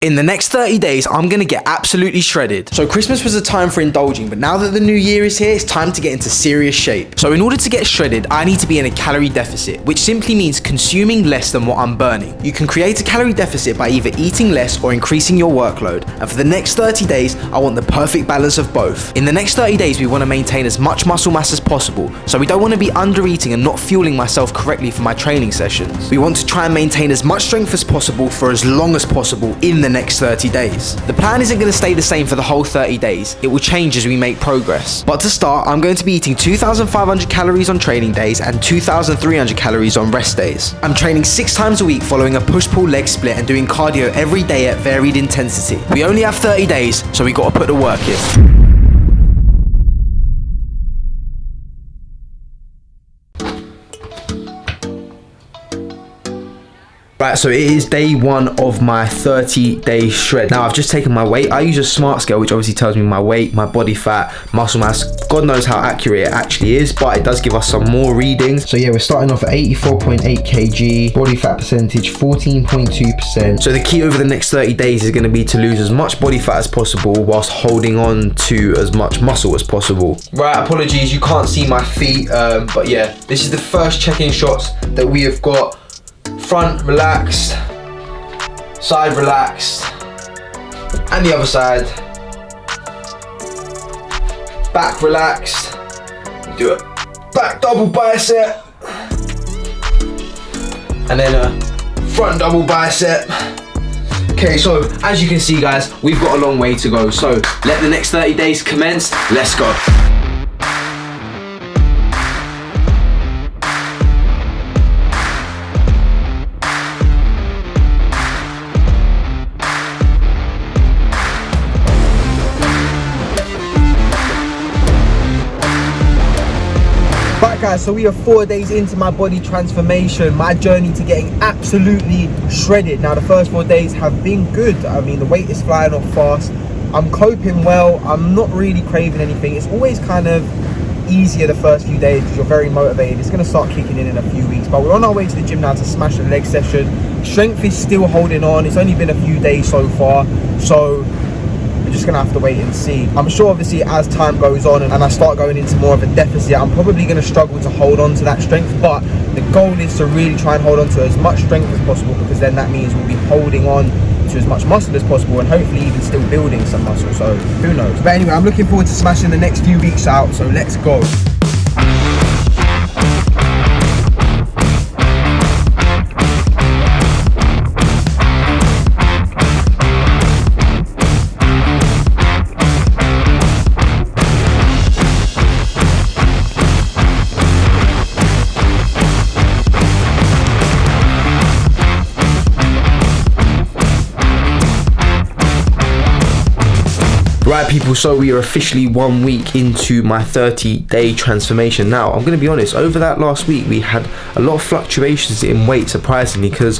In the next 30 days, I'm gonna get absolutely shredded. So Christmas was a time for indulging, but now that the new year is here, it's time to get into serious shape. So in order to get shredded, I need to be in a calorie deficit, which simply means consuming less than what I'm burning. You can create a calorie deficit by either eating less or increasing your workload. And for the next 30 days, I want the perfect balance of both. In the next 30 days, we wanna maintain as much muscle mass as possible. So we don't wanna be under eating and not fueling myself correctly for my training sessions. We want to try and maintain as much strength as possible for as long as possible in the next 30 days. The plan isn't going to stay the same for the whole 30 days, it will change as we make progress. But to start, I'm going to be eating 2,500 calories on training days and 2,300 calories on rest days. I'm training 6 times a week following a push-pull leg split and doing cardio every day at varied intensity. We only have 30 days, so we got to put the work in. Right, so it is day 1 of my 30-day shred. Now, I've just taken my weight. I use a smart scale, which obviously tells me my weight, my body fat, muscle mass. God knows how accurate it actually is, but it does give us some more readings. So yeah, we're starting off at 84.8 kg, body fat percentage 14.2%. So the key over the next 30 days is gonna be to lose as much body fat as possible whilst holding on to as much muscle as possible. Right, apologies, you can't see my feet, but yeah, this is the first check-in shots that we have got. Front relaxed, side relaxed, and the other side. Back relaxed. Do it. Back double bicep, and then a front double bicep. Okay, so as you can see, guys, we've got a long way to go. So let the next 30 days commence. Let's go. Right guys, so we are 4 days into my body transformation, my journey to getting absolutely shredded. Now the first 4 days have been good. I mean, the weight is flying off fast. I'm coping well. I'm not really craving anything. It's always kind of easier the first few days because you're very motivated. It's going to start kicking in a few weeks, but we're on our way to the gym now to smash the leg session. Strength is still holding on. It's only been a few days so far, so we're just gonna have to wait and see. I'm sure obviously as time goes on and I start going into more of a deficit, I'm probably gonna struggle to hold on to that strength, but the goal is to really try and hold on to as much strength as possible, because then that means we'll be holding on to as much muscle as possible and hopefully even still building some muscle, so who knows. But anyway, I'm looking forward to smashing the next few weeks out, so let's go. Right people, so we are officially 1 week into my 30-day transformation. Now, I'm going to be honest, over that last week we had a lot of fluctuations in weight, surprisingly, because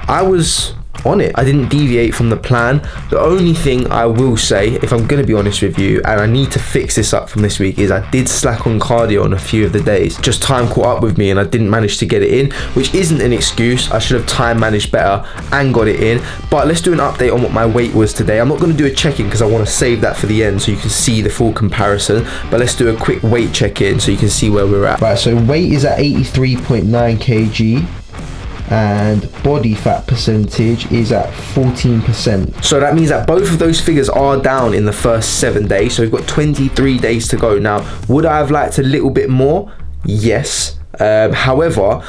I was on it. I didn't deviate from the plan. The only thing I will say, if I'm going to be honest with you, and I need to fix this up from this week, is I did slack on cardio on a few of the days. Just time caught up with me and I didn't manage to get it in, which isn't an excuse. I should have time managed better and got it in. But let's do an update on what my weight was today. I'm not going to do a check-in because I want to save that for the end so you can see the full comparison, but let's do a quick weight check-in so you can see where we're at. Right, so weight is at 83.9 kg. And body fat percentage is at 14%. So that means that both of those figures are down in the first 7 days. So we've got 23 days to go. Now, would I have liked a little bit more? Yes. However,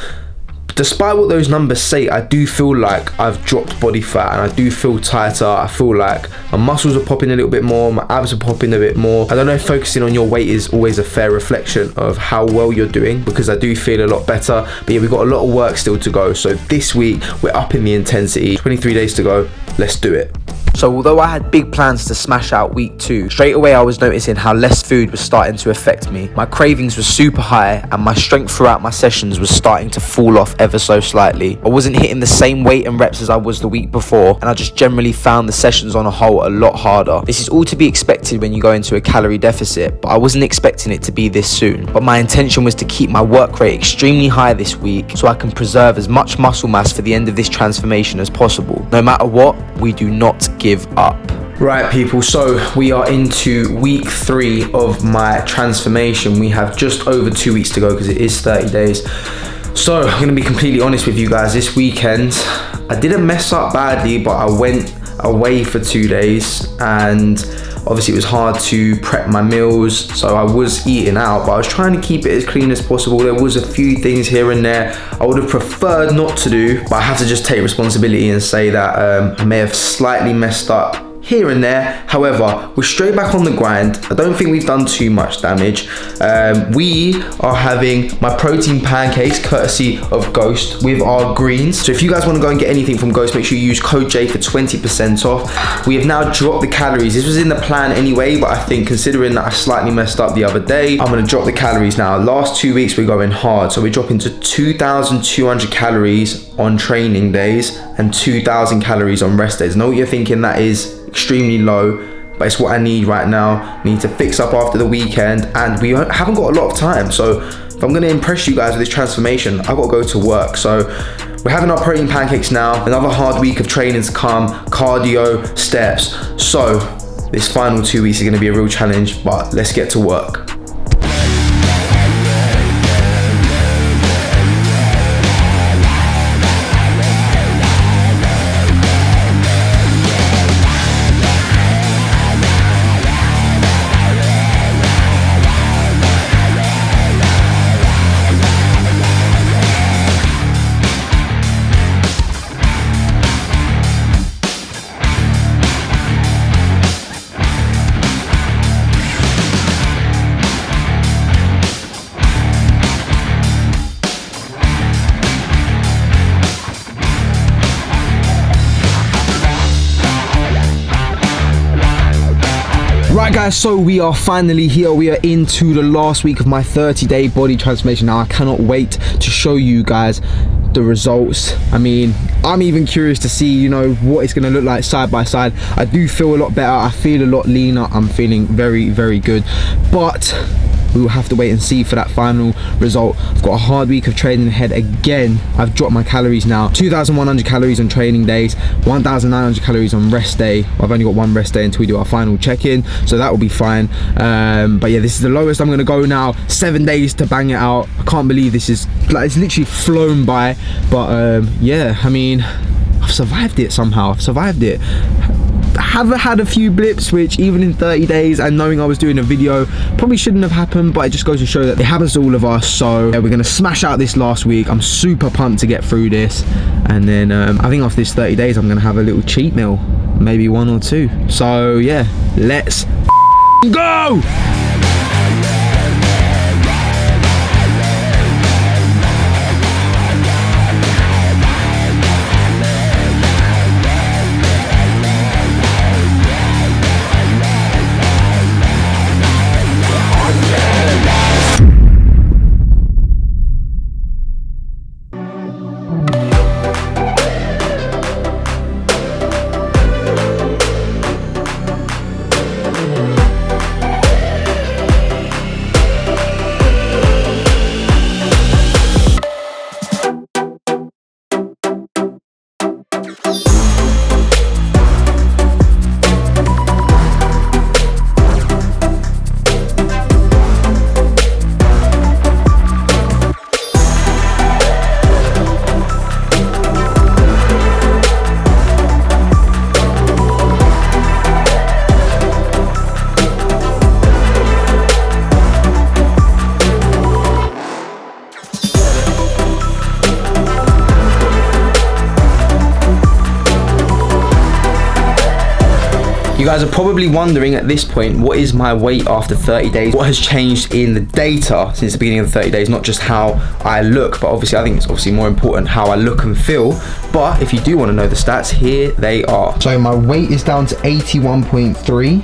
despite what those numbers say, I do feel like I've dropped body fat and I do feel tighter. I feel like my muscles are popping a little bit more, my abs are popping a bit more. I don't know if focusing on your weight is always a fair reflection of how well you're doing, because I do feel a lot better. But yeah, we've got a lot of work still to go. So this week, we're up in the intensity. 23 days to go. Let's do it. So although I had big plans to smash out week 2, straight away I was noticing how less food was starting to affect me. My cravings were super high and my strength throughout my sessions was starting to fall off ever so slightly. I wasn't hitting the same weight and reps as I was the week before, and I just generally found the sessions on a whole a lot harder. This is all to be expected when you go into a calorie deficit, but I wasn't expecting it to be this soon. But my intention was to keep my work rate extremely high this week so I can preserve as much muscle mass for the end of this transformation as possible. No matter what, we do not give up. Right, people, so we are into week 3 of my transformation. We have just over 2 weeks to go because it is 30 days. So I'm going to be completely honest with you guys. This weekend I didn't mess up badly, but I went away for 2 days and obviously it was hard to prep my meals, so I was eating out, but I was trying to keep it as clean as possible. There was a few things here and there I would have preferred not to do, but I have to just take responsibility and say that I may have slightly messed up here and there. However, we're straight back on the grind. I don't think we've done too much damage. We are having my protein pancakes courtesy of Ghost with our greens. So if you guys want to go and get anything from Ghost, make sure you use code J for 20% off. We have now dropped the calories. This was in the plan anyway, but I think considering that I slightly messed up the other day, I'm going to drop the calories now. Last 2 weeks we're going hard, so we're dropping to 2,200 calories on training days and 2,000 calories on rest days. I know what you're thinking, that is extremely low, but it's what I need right now. I need to fix up after the weekend and we haven't got a lot of time, so if I'm going to impress you guys with this transformation, I've got to go to work. So we're having our protein pancakes now, another hard week of training to come, cardio, steps. So this final 2 weeks is going to be a real challenge, but let's get to work. Right guys, so we are finally here. We are into the last week of my 30-day body transformation. Now I cannot wait to show you guys the results. I mean, I'm even curious to see, you know, what it's going to look like side by side. I do feel a lot better. I feel a lot leaner. I'm feeling very, very good. But we will have to wait and see for that final result. I've got a hard week of training ahead again. I've dropped my calories now. 2,100 calories on training days, 1,900 calories on rest day. I've only got one rest day until we do our final check-in, so that will be fine. But yeah, this is the lowest I'm gonna go now. 7 days to bang it out. I can't believe this is, like, it's literally flown by. But yeah, I mean, I've survived it somehow. I've survived it. I have had a few blips which even in 30 days and knowing I was doing a video probably shouldn't have happened, but it just goes to show that it happens to all of us. So yeah, we're gonna smash out this last week. I'm super pumped to get through this, and then I think after this 30 days I'm gonna have a little cheat meal, maybe 1 or 2. So yeah, let's go. You guys are probably wondering at this point, what is my weight after 30 days? What has changed in the data since the beginning of the 30 days? Not just how I look, but obviously I think it's obviously more important how I look and feel. But if you do want to know the stats, here they are. So my weight is down to 81.3.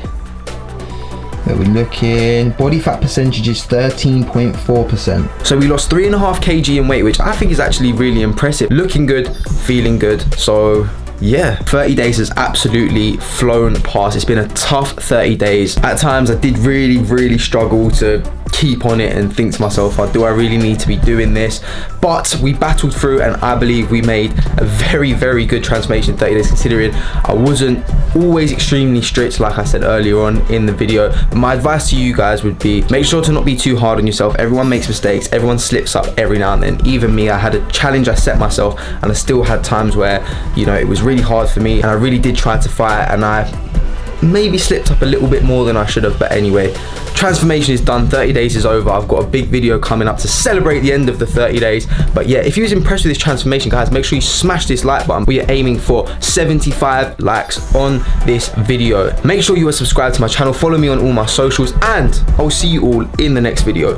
Where we looking? Body fat percentage is 13.4%. So we lost 3.5 kg in weight, which I think is actually really impressive. Looking good, feeling good. So yeah, 30 days has absolutely flown past. It's been a tough 30 days. At times I did really struggle to keep on it and think to myself, do I really need to be doing this? But we battled through, and I believe we made a very good transformation in 30 days, considering I wasn't always extremely strict, like I said earlier on in the video. But my advice to you guys would be, make sure to not be too hard on yourself. Everyone makes mistakes, everyone slips up every now and then. Even me, I had a challenge I set myself, and I still had times where, you know, it was really hard for me, and I really did try to fight, and I maybe slipped up a little bit more than I should have. But anyway, transformation is done. 30 days is over. I've got a big video coming up to celebrate the end of the 30 days. But yeah, if you was impressed with this transformation, guys, make sure you smash this like button. We are aiming for 75 likes on this video. Make sure you are subscribed to my channel, follow me on all my socials, and I'll see you all in the next video.